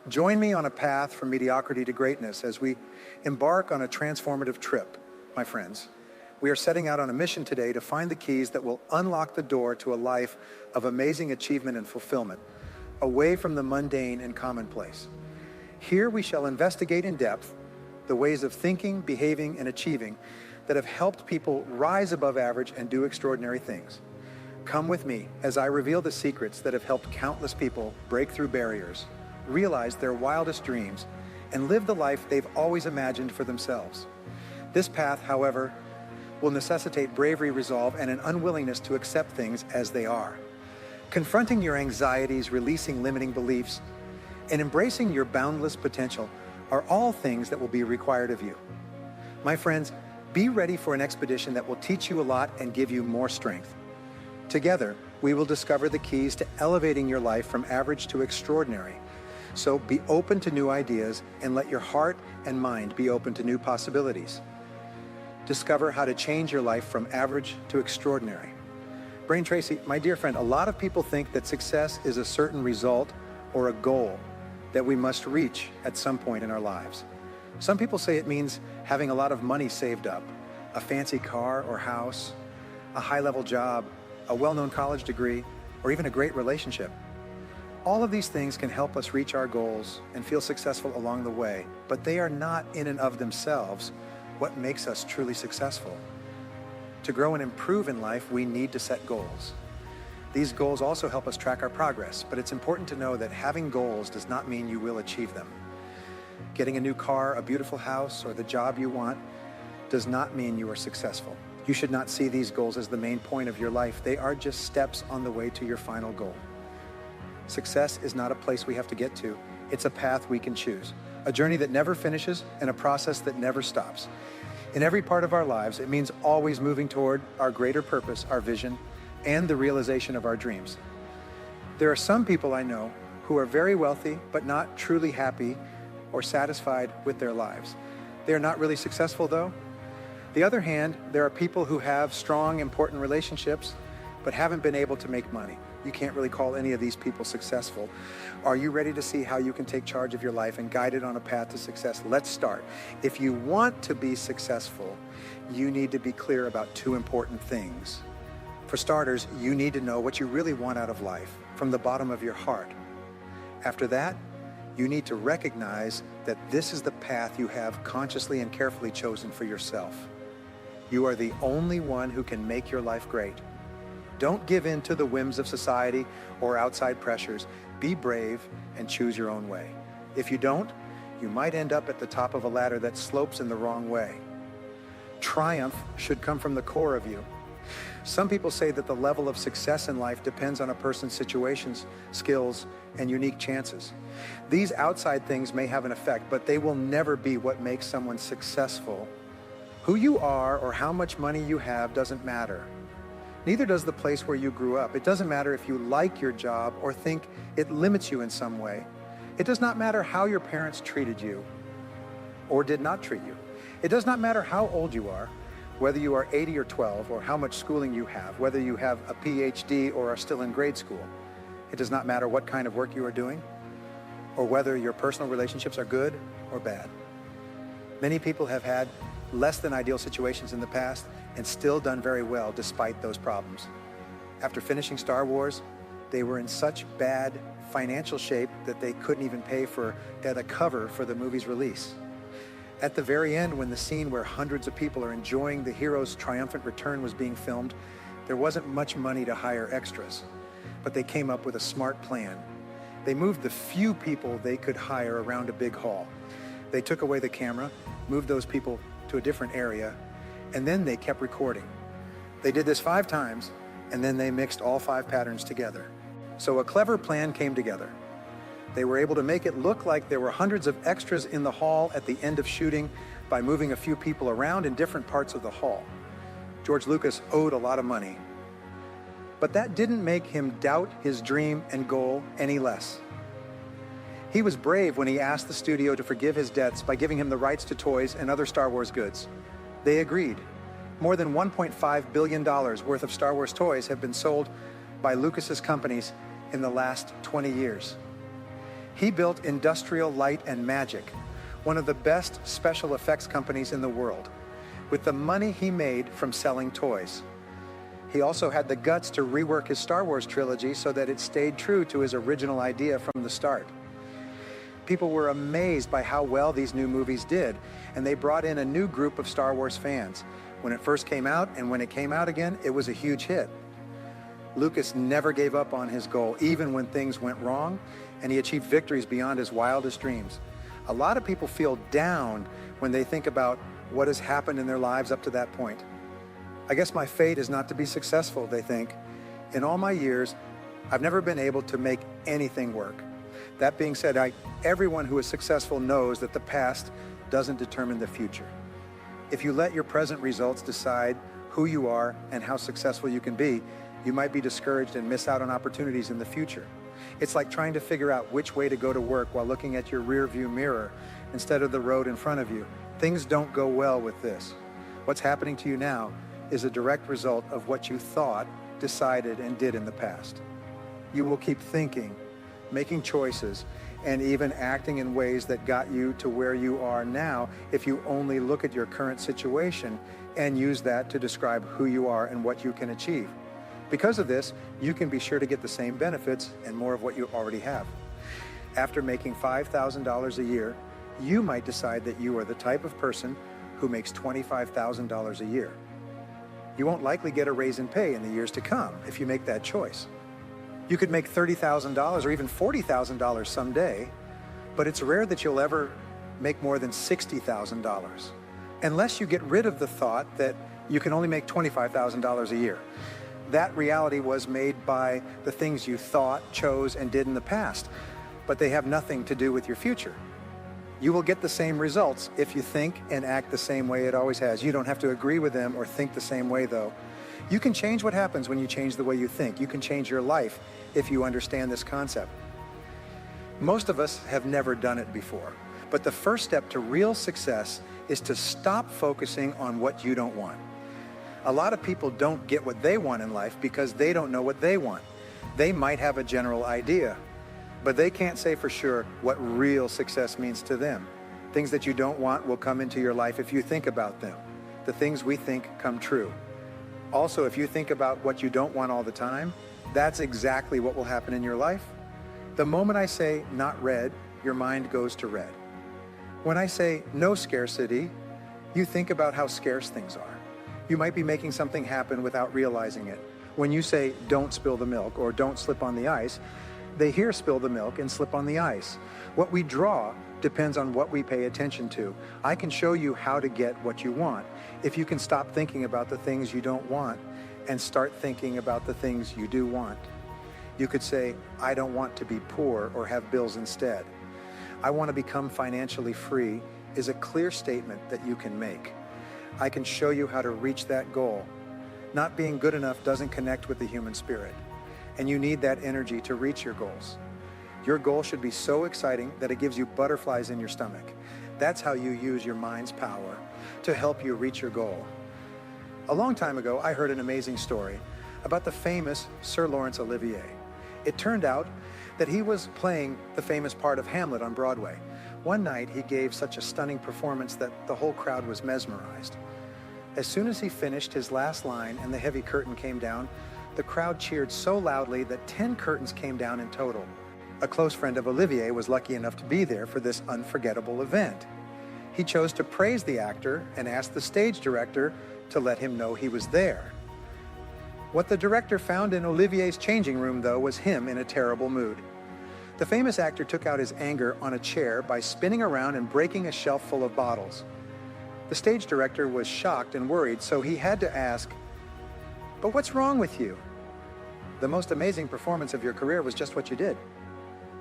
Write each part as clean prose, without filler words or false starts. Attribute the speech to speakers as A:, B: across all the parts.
A: Join me on a path from mediocrity to greatness as we embark on a transformative trip, my friends. We are setting out on a mission today to find the keys that will unlock the door to a life of amazing achievement and fulfillment, away from the mundane and commonplace. Here we shall investigate in depth the ways of thinking, behaving, and achieving that have helped people rise above average and do extraordinary things. Come with me as I reveal the secrets that have helped countless people break through barriers, realize their wildest dreams, and live the life they've always imagined for themselves. This path, however, will necessitate bravery, resolve, and an unwillingness to accept things as they are. Confronting your anxieties, releasing limiting beliefs, and embracing your boundless potential are all things that will be required of you. My friends, be ready for an expedition that will teach you a lot and give you more strength. Together, we will discover the keys to elevating your life from average to extraordinary. So be open to new ideas and let your heart and mind be open to new possibilities. Discover how to change your life from average to extraordinary. Brain Tracy, my dear friend, a lot of people think that success is a certain result or a goal that we must reach at some point in our lives. Some people say it means having a lot of money saved up, a fancy car or house, a high-level job, a well-known college degree, or even a great relationship. All of these things can help us reach our goals and feel successful along the way, but they are not in and of themselves what makes us truly successful. To grow and improve in life, we need to set goals. These goals also help us track our progress, but it's important to know that having goals does not mean you will achieve them. Getting a new car, a beautiful house, or the job you want does not mean you are successful. You should not see these goals as the main point of your life. They are just steps on the way to your final goal. Success is not a place we have to get to. It's a path we can choose, a journey that never finishes and a process that never stops. In every part of our lives, it means always moving toward our greater purpose, our vision, and the realization of our dreams. There are some people I know who are very wealthy, but not truly happy or satisfied with their lives. They are not really successful though. On the other hand, there are people who have strong, important relationships, but haven't been able to make money. You can't really call any of these people successful. Are you ready to see how you can take charge of your life and guide it on a path to success? Let's start. If you want to be successful, you need to be clear about two important things. For starters, you need to know what you really want out of life from the bottom of your heart. After that, you need to recognize that this is the path you have consciously and carefully chosen for yourself. You are the only one who can make your life great. Don't give in to the whims of society or outside pressures. Be brave and choose your own way. If you don't, you might end up at the top of a ladder that slopes in the wrong way. Triumph should come from the core of you. Some people say that the level of success in life depends on a person's situations, skills, and unique chances. These outside things may have an effect, but they will never be what makes someone successful. Who you are or how much money you have doesn't matter. Neither does the place where you grew up. It doesn't matter if you like your job or think it limits you in some way. It does not matter how your parents treated you or did not treat you. It does not matter how old you are, whether you are 80 or 12, or how much schooling you have, whether you have a PhD or are still in grade school. It does not matter what kind of work you are doing or whether your personal relationships are good or bad. Many people have had less than ideal situations in the past and still done very well despite those problems. After finishing Star Wars, they were in such bad financial shape that they couldn't even pay for the cover for the movie's release. At the very end, when the scene where hundreds of people are enjoying the hero's triumphant return was being filmed, there wasn't much money to hire extras, but they came up with a smart plan. They moved the few people they could hire around a big hall. They took away the camera, moved those people to a different area, and then they kept recording. They did this 5 times, and then they mixed all 5 patterns together. So a clever plan came together. They were able to make it look like there were hundreds of extras in the hall at the end of shooting by moving a few people around in different parts of the hall. George Lucas owed a lot of money, but that didn't make him doubt his dream and goal any less. He was brave when he asked the studio to forgive his debts by giving him the rights to toys and other Star Wars goods. They agreed. More than $1.5 billion worth of Star Wars toys have been sold by Lucas's companies in the last 20 years. He built Industrial Light and Magic, one of the best special effects companies in the world, with the money he made from selling toys. He also had the guts to rework his Star Wars trilogy so that it stayed true to his original idea from the start. People were amazed by how well these new movies did, and they brought in a new group of Star Wars fans. When it first came out and when it came out again, it was a huge hit. Lucas never gave up on his goal, even when things went wrong, and he achieved victories beyond his wildest dreams. A lot of people feel down when they think about what has happened in their lives up to that point. I guess my fate is not to be successful, they think. In all my years, I've never been able to make anything work. That being said, everyone who is successful knows that the past doesn't determine the future. If you let your present results decide who you are and how successful you can be, you might be discouraged and miss out on opportunities in the future. It's like trying to figure out which way to go to work while looking at your rear view mirror instead of the road in front of you. Things don't go well with this. What's happening to you now is a direct result of what you thought, decided, and did in the past. You will keep thinking, making choices, and even acting in ways that got you to where you are now if you only look at your current situation and use that to describe who you are and what you can achieve. Because of this, you can be sure to get the same benefits and more of what you already have. After making $5,000 a year, you might decide that you are the type of person who makes $25,000 a year. You won't likely get a raise in pay in the years to come if you make that choice. You could make $30,000 or even $40,000 someday, but it's rare that you'll ever make more than $60,000, unless you get rid of the thought that you can only make $25,000 a year. That reality was made by the things you thought, chose, and did in the past, but they have nothing to do with your future. You will get the same results if you think and act the same way it always has. You don't have to agree with them or think the same way, though. You can change what happens when you change the way you think. You can change your life if you understand this concept. Most of us have never done it before, but the first step to real success is to stop focusing on what you don't want. A lot of people don't get what they want in life because they don't know what they want. They might have a general idea, but they can't say for sure what real success means to them. Things that you don't want will come into your life if you think about them. The things we think come true. Also, if you think about what you don't want all the time, that's exactly what will happen in your life. The moment I say not red, your mind goes to red. When I say no scarcity, you think about how scarce things are. You might be making something happen without realizing it. When you say don't spill the milk or don't slip on the ice, they hear spill the milk and slip on the ice. What we draw depends on what we pay attention to. I can show you how to get what you want if you can stop thinking about the things you don't want and start thinking about the things you do want. You could say, I don't want to be poor or have bills instead. I want to become financially free is a clear statement that you can make. I can show you how to reach that goal. Not being good enough doesn't connect with the human spirit, and you need that energy to reach your goals. Your goal should be so exciting that it gives you butterflies in your stomach. That's how you use your mind's power to help you reach your goal. A long time ago, I heard an amazing story about the famous Sir Laurence Olivier. It turned out that he was playing the famous part of Hamlet on Broadway. One night, he gave such a stunning performance that the whole crowd was mesmerized. As soon as he finished his last line and the heavy curtain came down, the crowd cheered so loudly that 10 curtains came down in total. A close friend of Olivier was lucky enough to be there for this unforgettable event. He chose to praise the actor and asked the stage director to let him know he was there. What the director found in Olivier's changing room, though, was him in a terrible mood. The famous actor took out his anger on a chair by spinning around and breaking a shelf full of bottles. The stage director was shocked and worried, so he had to ask, "But what's wrong with you? The most amazing performance of your career was just what you did."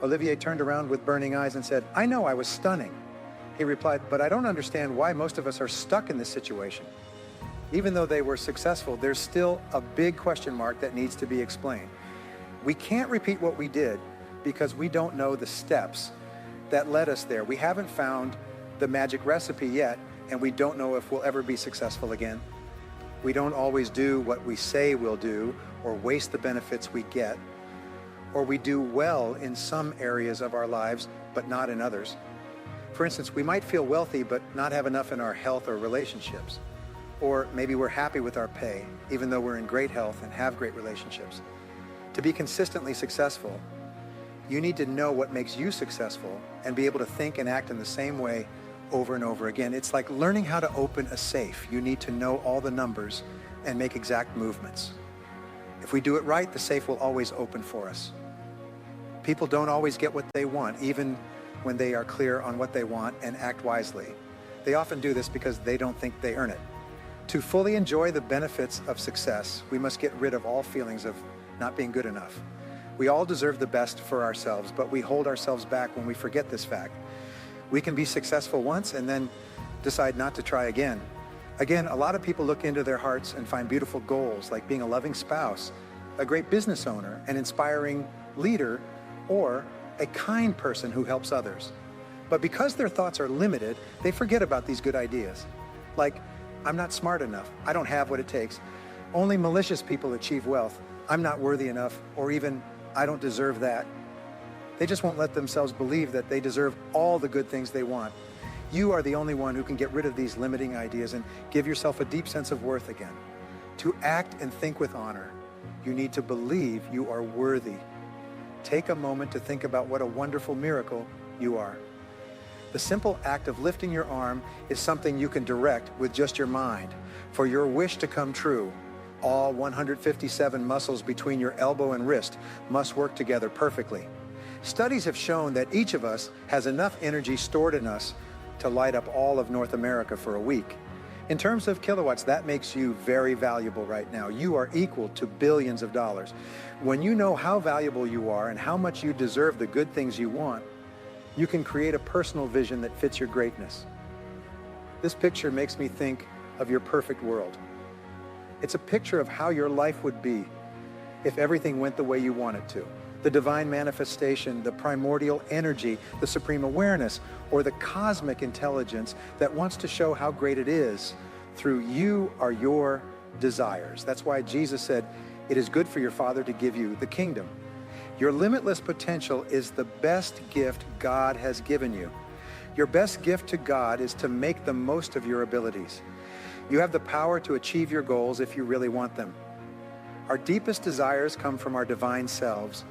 A: Olivier turned around with burning eyes and said, "I know I was stunning." He replied, "But I don't understand why most of us are stuck in this situation." Even though they were successful, there's still a big question mark that needs to be explained. We can't repeat what we did because we don't know the steps that led us there. We haven't found the magic recipe yet, and we don't know if we'll ever be successful again. We don't always do what we say we'll do or waste the benefits we get. or we do well in some areas of our lives, but not in others. For instance, we might feel wealthy, but not have enough in our health or relationships. Or maybe we're happy with our pay, even though we're in great health and have great relationships. To be consistently successful, you need to know what makes you successful and be able to think and act in the same way over and over again. It's like learning how to open a safe. You need to know all the numbers and make exact movements. If we do it right, the safe will always open for us. People don't always get what they want, even when they are clear on what they want and act wisely. They often do this because they don't think they earn it. To fully enjoy the benefits of success, we must get rid of all feelings of not being good enough. We all deserve the best for ourselves, but we hold ourselves back when we forget this fact. We can be successful once and then decide not to try again. Again, a lot of people look into their hearts and find beautiful goals like being a loving spouse, a great business owner, an inspiring leader, or a kind person who helps others. But because their thoughts are limited, they forget about these good ideas. Like, I'm not smart enough, I don't have what it takes. Only malicious people achieve wealth. I'm not worthy enough, or even, I don't deserve that. They just won't let themselves believe that they deserve all the good things they want. You are the only one who can get rid of these limiting ideas and give yourself a deep sense of worth again. To act and think with honor, you need to believe you are worthy. Take a moment to think about what a wonderful miracle you are. The simple act of lifting your arm is something you can direct with just your mind. For your wish to come true, all 157 muscles between your elbow and wrist must work together perfectly. Studies have shown that each of us has enough energy stored in us to light up all of North America for a week. In terms of kilowatts, that makes you very valuable right now. You are equal to billions of dollars. When you know how valuable you are and how much you deserve the good things you want, you can create a personal vision that fits your greatness. This picture makes me think of your perfect world. It's a picture of how your life would be if everything went the way you want it to. The divine manifestation, the primordial energy, the supreme awareness, or the cosmic intelligence that wants to show how great it is through you are your desires. That's why Jesus said, it is good for your Father to give you the kingdom. Your limitless potential is the best gift God has given you. Your best gift to God is to make the most of your abilities. You have the power to achieve your goals if you really want them. Our deepest desires come from our divine selves,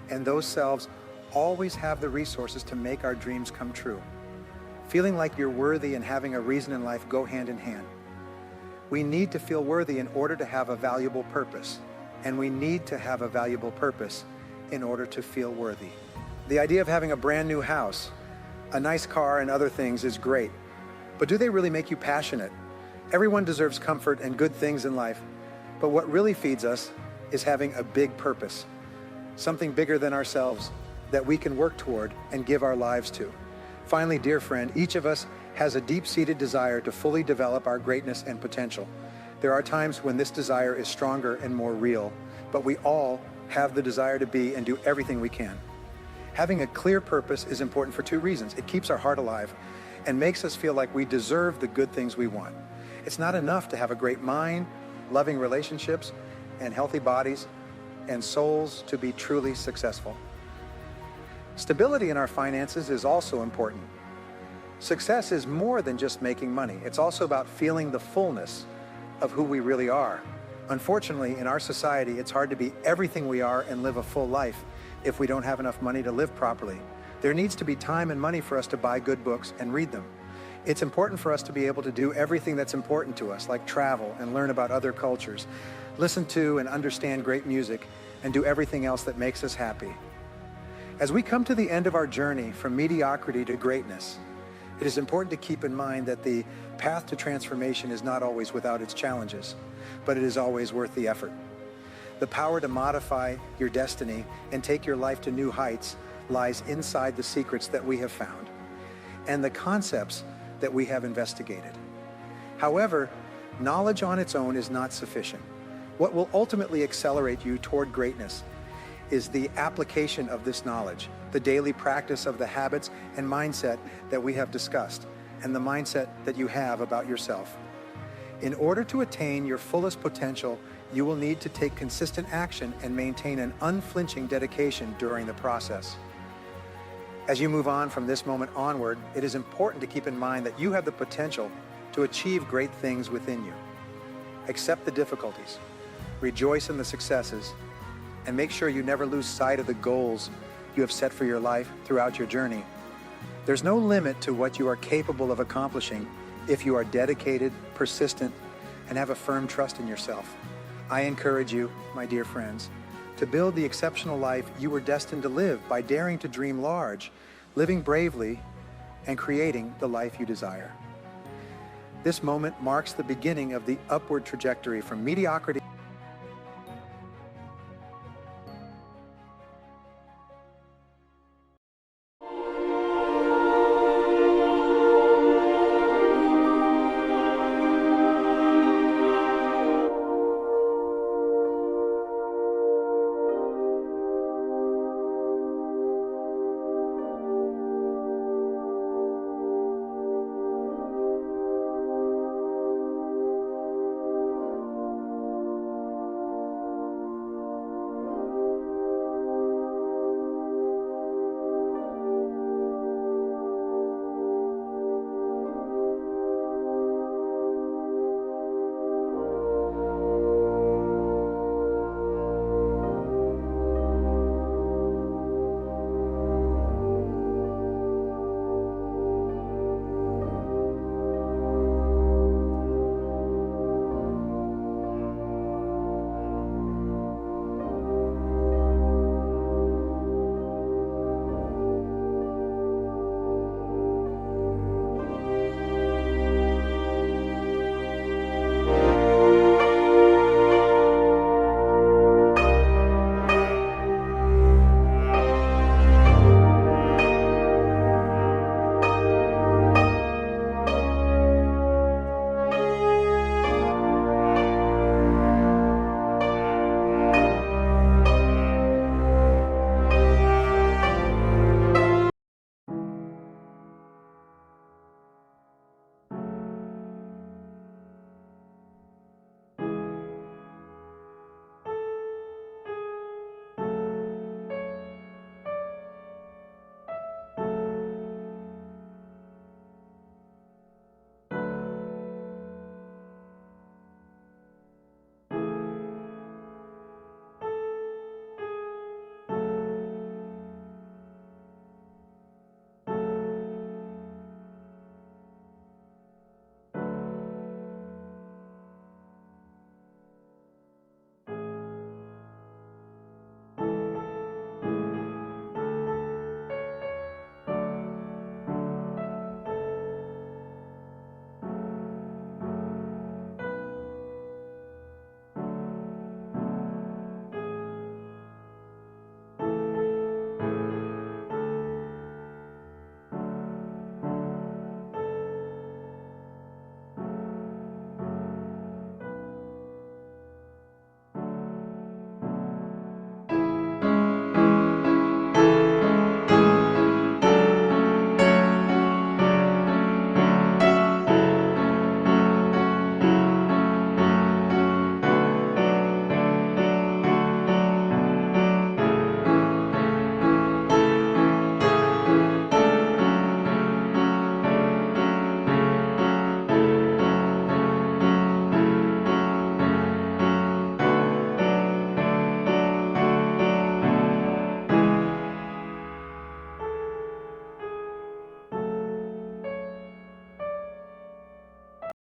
A: and those selves always have the resources to make our dreams come true. Feeling like you're worthy and having a reason in life go hand in hand. We need to feel worthy in order to have a valuable purpose, and we need to have a valuable purpose in order to feel worthy. The idea of having a brand new house, a nice car, and other things is great, but do they really make you passionate? Everyone deserves comfort and good things in life, but what really feeds us is having a big purpose. Something bigger than ourselves that we can work toward and give our lives to. Finally, dear friend, each of us has a deep-seated desire to fully develop our greatness and potential. There are times when this desire is stronger and more real, but we all have the desire to be and do everything we can. Having a clear purpose is important for two reasons. It keeps our heart alive and makes us feel like we deserve the good things we want. It's not enough to have a great mind, loving relationships, and healthy bodies and souls to be truly successful. Stability in our finances is also important. Success is more than just making money. It's also about feeling the fullness of who we really are. Unfortunately, in our society, it's hard to be everything we are and live a full life if we don't have enough money to live properly. There needs to be time and money for us to buy good books and read them. It's important for us to be able to do everything that's important to us, like travel and learn about other cultures, listen to and understand great music, and do everything else that makes us happy. As we come to the end of our journey from mediocrity to greatness, it is important to keep in mind that the path to transformation is not always without its challenges, but it is always worth the effort. The power to modify your destiny and take your life to new heights lies inside the secrets that we have found and the concepts that we have investigated. However, knowledge on its own is not sufficient. What will ultimately accelerate you toward greatness is the application of this knowledge, the daily practice of the habits and mindset that we have discussed, and the mindset that you have about yourself. In order to attain your fullest potential, You will need to take consistent action and maintain an unflinching dedication during the process. As you move on from this moment onward, it is important to keep in mind that you have the potential to achieve great things within you. Accept the difficulties, rejoice in the successes, and make sure you never lose sight of the goals you have set for your life throughout your journey. There's no limit to what you are capable of accomplishing if you are dedicated, persistent, and have a firm trust in yourself. I encourage you, my dear friends, to build the exceptional life you were destined to live by daring to dream large, living bravely, and creating the life you desire. This moment marks the beginning of the upward trajectory from mediocrity